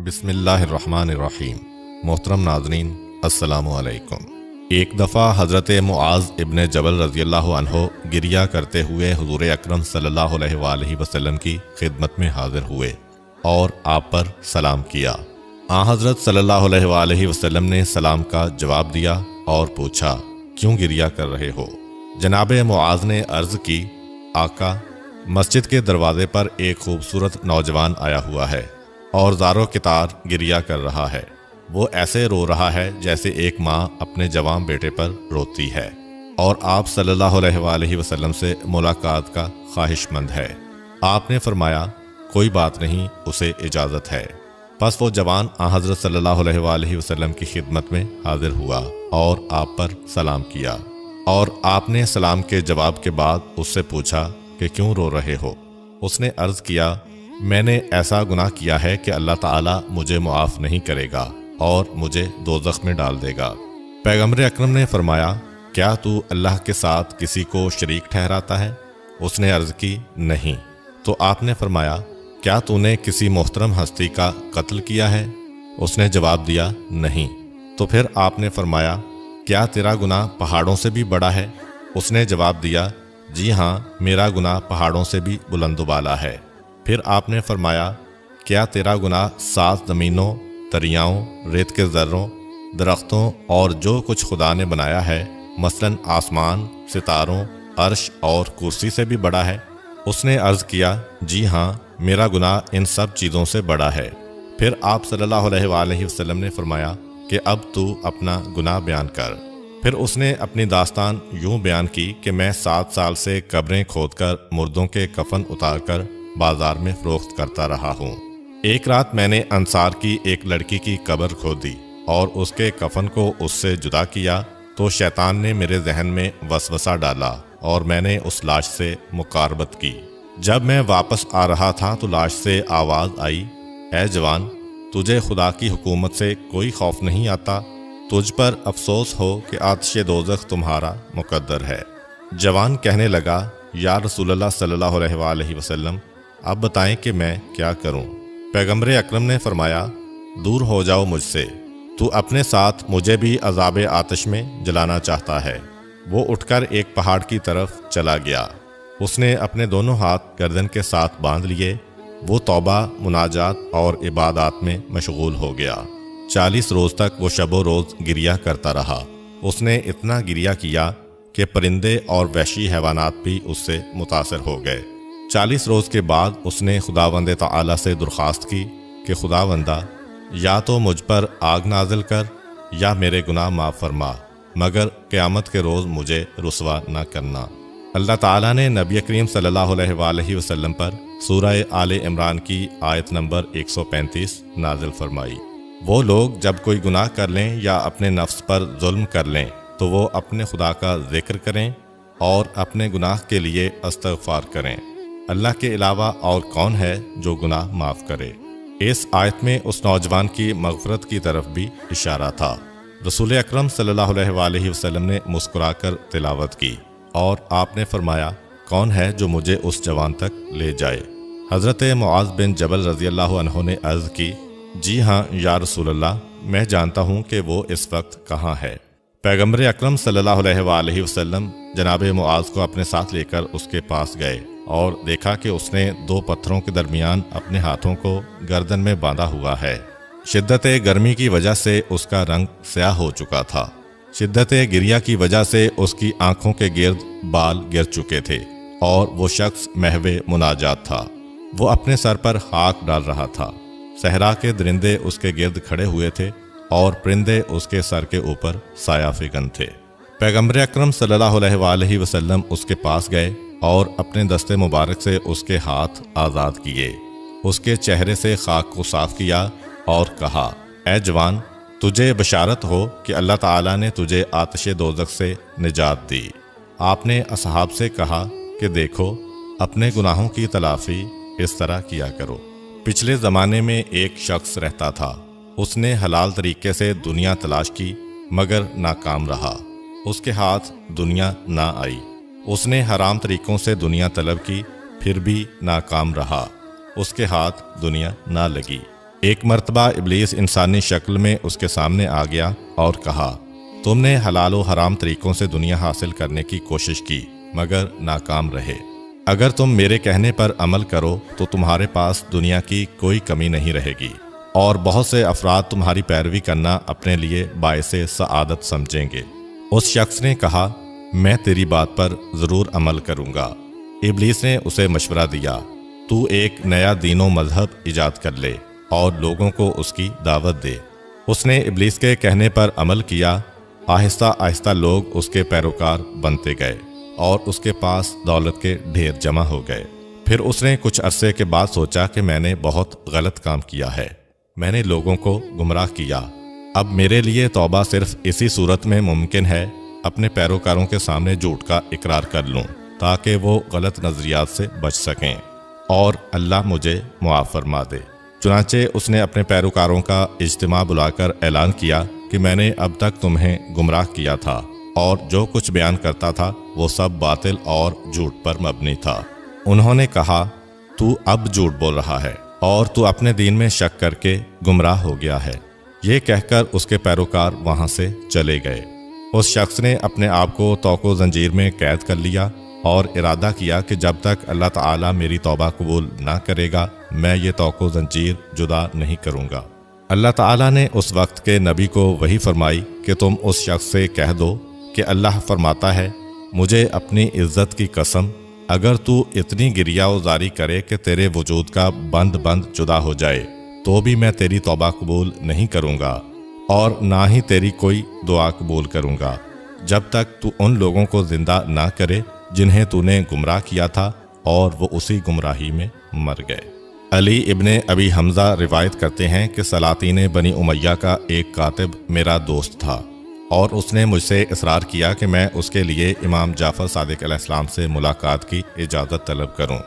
بسم اللہ الرحمن الرحیم۔ محترم ناظرین، السلام علیکم۔ ایک دفعہ حضرت معاذ ابن جبل رضی اللہ عنہ گریہ کرتے ہوئے حضور اکرم صلی اللہ علیہ وآلہ وسلم کی خدمت میں حاضر ہوئے اور آپ پر سلام کیا۔ حضرت صلی اللہ علیہ وآلہ وسلم نے سلام کا جواب دیا اور پوچھا، کیوں گریہ کر رہے ہو؟ جناب معاذ نے عرض کی، آقا، مسجد کے دروازے پر ایک خوبصورت نوجوان آیا ہوا ہے اور زارو کتار گریہ کر رہا ہے۔ وہ ایسے رو رہا ہے جیسے ایک ماں اپنے جوان بیٹے پر روتی ہے، اور آپ صلی اللہ علیہ وآلہ وسلم سے ملاقات کا خواہش مند ہے۔ آپ نے فرمایا، کوئی بات نہیں، اسے اجازت ہے۔ پس وہ جوان حضرت صلی اللہ علیہ وآلہ وسلم کی خدمت میں حاضر ہوا اور آپ پر سلام کیا، اور آپ نے سلام کے جواب کے بعد اس سے پوچھا کہ کیوں رو رہے ہو؟ اس نے عرض کیا، میں نے ایسا گناہ کیا ہے کہ اللہ تعالیٰ مجھے معاف نہیں کرے گا اور مجھے دوزخ میں ڈال دے گا۔ پیغمبر اکرم نے فرمایا، کیا تو اللہ کے ساتھ کسی کو شریک ٹھہراتا ہے؟ اس نے عرض کی، نہیں۔ تو آپ نے فرمایا، کیا تو نے کسی محترم ہستی کا قتل کیا ہے؟ اس نے جواب دیا، نہیں۔ تو پھر آپ نے فرمایا، کیا تیرا گناہ پہاڑوں سے بھی بڑا ہے؟ اس نے جواب دیا، جی ہاں، میرا گناہ پہاڑوں سے بھی بلند و بالا ہے۔ پھر آپ نے فرمایا، کیا تیرا گناہ 7 زمینوں، دریاؤں، ریت کے ذروں، درختوں اور جو کچھ خدا نے بنایا ہے، مثلاً آسمان، ستاروں، عرش اور کرسی سے بھی بڑا ہے؟ اس نے عرض کیا، جی ہاں، میرا گناہ ان سب چیزوں سے بڑا ہے۔ پھر آپ صلی اللہ علیہ وآلہ وسلم نے فرمایا کہ اب تو اپنا گناہ بیان کر۔ پھر اس نے اپنی داستان یوں بیان کی کہ میں 7 سال سے قبریں کھود کر مردوں کے کفن اتار کر بازار میں فروخت کرتا رہا ہوں۔ ایک رات میں نے انصار کی ایک لڑکی کی قبر کھودی اور اس کے کفن کو اس سے جدا کیا، تو شیطان نے میرے ذہن میں وسوسہ ڈالا اور میں نے اس لاش سے مقاربت کی۔ جب میں واپس آ رہا تھا تو لاش سے آواز آئی، اے جوان، تجھے خدا کی حکومت سے کوئی خوف نہیں آتا؟ تجھ پر افسوس ہو کہ آتش دوزخ تمہارا مقدر ہے۔ جوان کہنے لگا، یا رسول اللہ صلی اللہ علیہ وآلہ وسلم، اب بتائیں کہ میں کیا کروں؟ پیغمبر اکرم نے فرمایا، دور ہو جاؤ مجھ سے، تو اپنے ساتھ مجھے بھی عذاب آتش میں جلانا چاہتا ہے۔ وہ اٹھ کر ایک پہاڑ کی طرف چلا گیا۔ اس نے اپنے دونوں ہاتھ گردن کے ساتھ باندھ لیے۔ وہ توبہ، مناجات اور عبادات میں مشغول ہو گیا۔ 40 روز تک وہ شب و روز گریہ کرتا رہا۔ اس نے اتنا گریہ کیا کہ پرندے اور وحشی حیوانات بھی اس سے متاثر ہو گئے۔ 40 روز کے بعد اس نے خداوند تعالیٰ سے درخواست کی کہ خداوندہ، یا تو مجھ پر آگ نازل کر یا میرے گناہ معاف فرما، مگر قیامت کے روز مجھے رسوا نہ کرنا۔ اللہ تعالیٰ نے نبی کریم صلی اللہ علیہ وآلہ وسلم پر سورہ آل عمران کی آیت نمبر 135 نازل فرمائی۔ وہ لوگ جب کوئی گناہ کر لیں یا اپنے نفس پر ظلم کر لیں تو وہ اپنے خدا کا ذکر کریں اور اپنے گناہ کے لیے استغفار کریں۔ اللہ کے علاوہ اور کون ہے جو گناہ معاف کرے؟ اس آیت میں اس نوجوان کی مغفرت کی طرف بھی اشارہ تھا۔ رسول اکرم صلی اللہ علیہ وآلہ وسلم نے مسکرا کر تلاوت کی اور آپ نے فرمایا، کون ہے جو مجھے اس جوان تک لے جائے؟ حضرت معاذ بن جبل رضی اللہ عنہ نے عرض کی، جی ہاں یا رسول اللہ، میں جانتا ہوں کہ وہ اس وقت کہاں ہے۔ پیغمبر اکرم صلی اللہ علیہ وآلہ وسلم جناب معاذ کو اپنے ساتھ لے کر اس کے پاس گئے اور دیکھا کہ اس نے 2 پتھروں کے درمیان اپنے ہاتھوں کو گردن میں باندھا ہوا ہے۔ شدت گرمی کی وجہ سے اس کا رنگ سیاہ ہو چکا تھا۔ شدت گریہ کی وجہ سے اس کی آنکھوں کے گرد بال گر چکے تھے اور وہ شخص محو مناجات تھا۔ وہ اپنے سر پر خاک ڈال رہا تھا۔ صحرا کے درندے اس کے گرد کھڑے ہوئے تھے اور پرندے اس کے سر کے اوپر سایہ فکن تھے۔ پیغمبر اکرم صلی اللہ علیہ وآلہ وسلم اس کے پاس گئے اور اپنے دستے مبارک سے اس کے ہاتھ آزاد کیے، اس کے چہرے سے خاک کو صاف کیا اور کہا، اے جوان، تجھے بشارت ہو کہ اللہ تعالیٰ نے تجھے آتش دوزخ سے نجات دی۔ آپ نے اصحاب سے کہا کہ دیکھو، اپنے گناہوں کی تلافی اس طرح کیا کرو۔ پچھلے زمانے میں ایک شخص رہتا تھا۔ اس نے حلال طریقے سے دنیا تلاش کی مگر ناکام رہا۔ اس کے ہاتھ دنیا نہ آئی۔ اس نے حرام طریقوں سے دنیا طلب کی، پھر بھی ناکام رہا۔ اس کے ہاتھ دنیا نہ لگی۔ ایک مرتبہ ابلیس انسانی شکل میں اس کے سامنے آ گیا اور کہا، تم نے حلال و حرام طریقوں سے دنیا حاصل کرنے کی کوشش کی مگر ناکام رہے۔ اگر تم میرے کہنے پر عمل کرو تو تمہارے پاس دنیا کی کوئی کمی نہیں رہے گی، اور بہت سے افراد تمہاری پیروی کرنا اپنے لیے باعث سعادت سمجھیں گے۔ اس شخص نے کہا، میں تیری بات پر ضرور عمل کروں گا۔ ابلیس نے اسے مشورہ دیا، تو ایک نیا دین و مذہب ایجاد کر لے اور لوگوں کو اس کی دعوت دے۔ اس نے ابلیس کے کہنے پر عمل کیا۔ آہستہ آہستہ لوگ اس کے پیروکار بنتے گئے اور اس کے پاس دولت کے ڈھیر جمع ہو گئے۔ پھر اس نے کچھ عرصے کے بعد سوچا کہ میں نے بہت غلط کام کیا ہے، میں نے لوگوں کو گمراہ کیا۔ اب میرے لیے توبہ صرف اسی صورت میں ممکن ہے، اپنے پیروکاروں کے سامنے جھوٹ کا اقرار کر لوں تاکہ وہ غلط نظریات سے بچ سکیں اور اللہ مجھے معاف فرما دے۔ چنانچہ اس نے اپنے پیروکاروں کا اجتماع بلا کر اعلان کیا کہ میں نے اب تک تمہیں گمراہ کیا تھا اور جو کچھ بیان کرتا تھا وہ سب باطل اور جھوٹ پر مبنی تھا۔ انہوں نے کہا، تو اب جھوٹ بول رہا ہے اور تو اپنے دین میں شک کر کے گمراہ ہو گیا ہے۔ یہ کہہ کر اس کے پیروکار وہاں سے چلے گئے۔ اس شخص نے اپنے آپ کو توق و زنجیر میں قید کر لیا اور ارادہ کیا کہ جب تک اللہ تعالیٰ میری توبہ قبول نہ کرے گا میں یہ توق و زنجیر جدا نہیں کروں گا۔ اللہ تعالیٰ نے اس وقت کے نبی کو وحی فرمائی کہ تم اس شخص سے کہہ دو کہ اللہ فرماتا ہے، مجھے اپنی عزت کی قسم، اگر تو اتنی گریہ و زاری کرے کہ تیرے وجود کا بند جدا ہو جائے تو بھی میں تیری توبہ قبول نہیں کروں گا اور نہ ہی تیری کوئی دعا قبول کروں گا جب تک تو ان لوگوں کو زندہ نہ کرے جنہیں تو نے گمراہ کیا تھا اور وہ اسی گمراہی میں مر گئے۔ علی ابن ابی حمزہ روایت کرتے ہیں کہ سلاطین بنی امیہ کا ایک کاتب میرا دوست تھا اور اس نے مجھ سے اصرار کیا کہ میں اس کے لیے امام جعفر صادق علیہ السلام سے ملاقات کی اجازت طلب کروں۔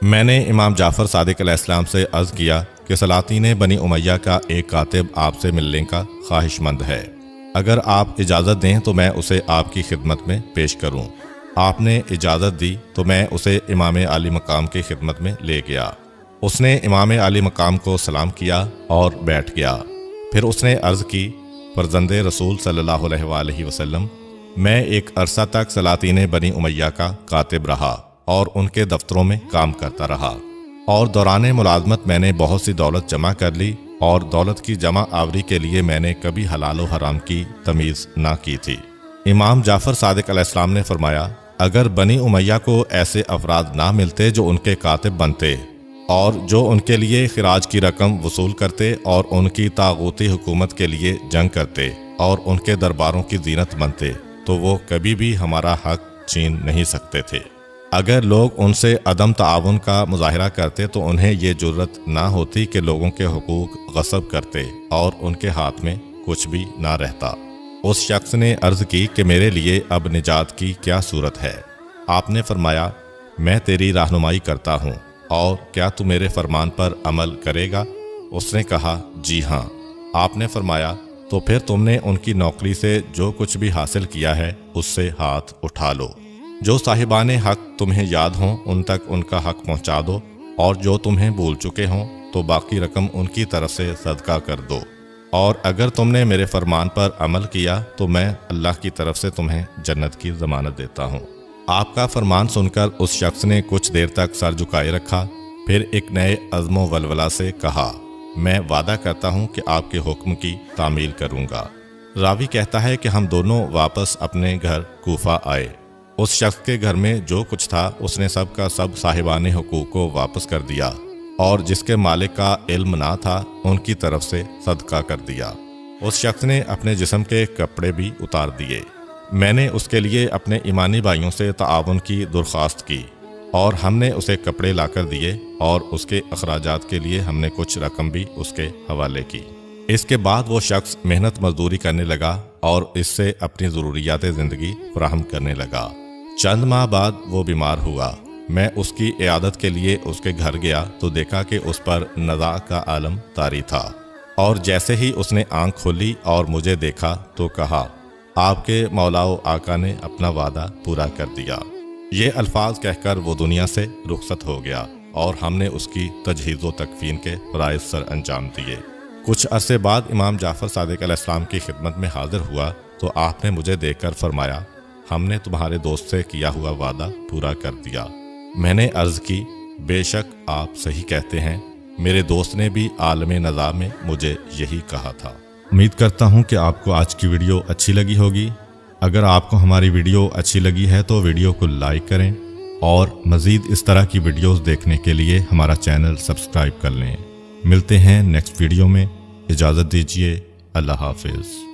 میں نے امام جعفر صادق علیہ السلام سے عرض کیا کہ سلاطین بنی امیہ کا ایک کاتب آپ سے ملنے کا خواہش مند ہے، اگر آپ اجازت دیں تو میں اسے آپ کی خدمت میں پیش کروں۔ آپ نے اجازت دی تو میں اسے امام عالی مقام کی خدمت میں لے گیا۔ اس نے امام عالی مقام کو سلام کیا اور بیٹھ گیا۔ پھر اس نے عرض کی، فرزند رسول صلی اللہ علیہ وآلہ وسلم، میں ایک عرصہ تک سلاطین بنی امیہ کا کاتب رہا اور ان کے دفتروں میں کام کرتا رہا، اور دوران ملازمت میں نے بہت سی دولت جمع کر لی، اور دولت کی جمع آوری کے لیے میں نے کبھی حلال و حرام کی تمیز نہ کی تھی۔ امام جعفر صادق علیہ السلام نے فرمایا، اگر بنی امیہ کو ایسے افراد نہ ملتے جو ان کے کاتب بنتے اور جو ان کے لیے خراج کی رقم وصول کرتے اور ان کی طاغوتی حکومت کے لیے جنگ کرتے اور ان کے درباروں کی زینت بنتے، تو وہ کبھی بھی ہمارا حق چھین نہیں سکتے تھے۔ اگر لوگ ان سے عدم تعاون کا مظاہرہ کرتے تو انہیں یہ جرت نہ ہوتی کہ لوگوں کے حقوق غصب کرتے اور ان کے ہاتھ میں کچھ بھی نہ رہتا۔ اس شخص نے عرض کی کہ میرے لیے اب نجات کی کیا صورت ہے؟ آپ نے فرمایا، میں تیری رہنمائی کرتا ہوں، اور کیا تو میرے فرمان پر عمل کرے گا؟ اس نے کہا، جی ہاں۔ آپ نے فرمایا، تو پھر تم نے ان کی نوکری سے جو کچھ بھی حاصل کیا ہے اس سے ہاتھ اٹھا لو۔ جو صاحبان حق تمہیں یاد ہوں ان تک ان کا حق پہنچا دو، اور جو تمہیں بھول چکے ہوں تو باقی رقم ان کی طرف سے صدقہ کر دو، اور اگر تم نے میرے فرمان پر عمل کیا تو میں اللہ کی طرف سے تمہیں جنت کی ضمانت دیتا ہوں۔ آپ کا فرمان سن کر اس شخص نے کچھ دیر تک سر جھکائے رکھا، پھر ایک نئے عزم و ولولہ سے کہا، میں وعدہ کرتا ہوں کہ آپ کے حکم کی تعمیل کروں گا۔ راوی کہتا ہے کہ ہم دونوں واپس اپنے گھر کوفہ آئے۔ اس شخص کے گھر میں جو کچھ تھا اس نے سب کا سب صاحبان حقوق کو واپس کر دیا، اور جس کے مالک کا علم نہ تھا ان کی طرف سے صدقہ کر دیا۔ اس شخص نے اپنے جسم کے کپڑے بھی اتار دیے۔ میں نے اس کے لیے اپنے ایمانی بھائیوں سے تعاون کی درخواست کی، اور ہم نے اسے کپڑے لا کر دیے، اور اس کے اخراجات کے لیے ہم نے کچھ رقم بھی اس کے حوالے کی۔ اس کے بعد وہ شخص محنت مزدوری کرنے لگا اور اس سے اپنی ضروریات زندگی فراہم کرنے لگا۔ چند ماہ بعد وہ بیمار ہوا۔ میں اس کی عیادت کے لیے اس کے گھر گیا تو دیکھا کہ اس پر نزاع کا عالم طاری تھا، اور جیسے ہی اس نے آنکھ کھولی اور مجھے دیکھا تو کہا، آپ کے مولا و آقا نے اپنا وعدہ پورا کر دیا۔ یہ الفاظ کہہ کر وہ دنیا سے رخصت ہو گیا، اور ہم نے اس کی تجہیز و تکفین کے فرائض سر انجام دیے۔ کچھ عرصے بعد امام جعفر صادق علیہ السلام کی خدمت میں حاضر ہوا تو آپ نے مجھے دیکھ کر فرمایا، ہم نے تمہارے دوست سے کیا ہوا وعدہ پورا کر دیا۔ میں نے عرض کی، بے شک آپ صحیح کہتے ہیں، میرے دوست نے بھی عالم نزا میں مجھے یہی کہا تھا۔ امید کرتا ہوں کہ آپ کو آج کی ویڈیو اچھی لگی ہوگی۔ اگر آپ کو ہماری ویڈیو اچھی لگی ہے تو ویڈیو کو لائک کریں اور مزید اس طرح کی ویڈیوز دیکھنے کے لیے ہمارا چینل سبسکرائب کر لیں۔ ملتے ہیں نیکسٹ ویڈیو میں، اجازت دیجیے، اللہ حافظ۔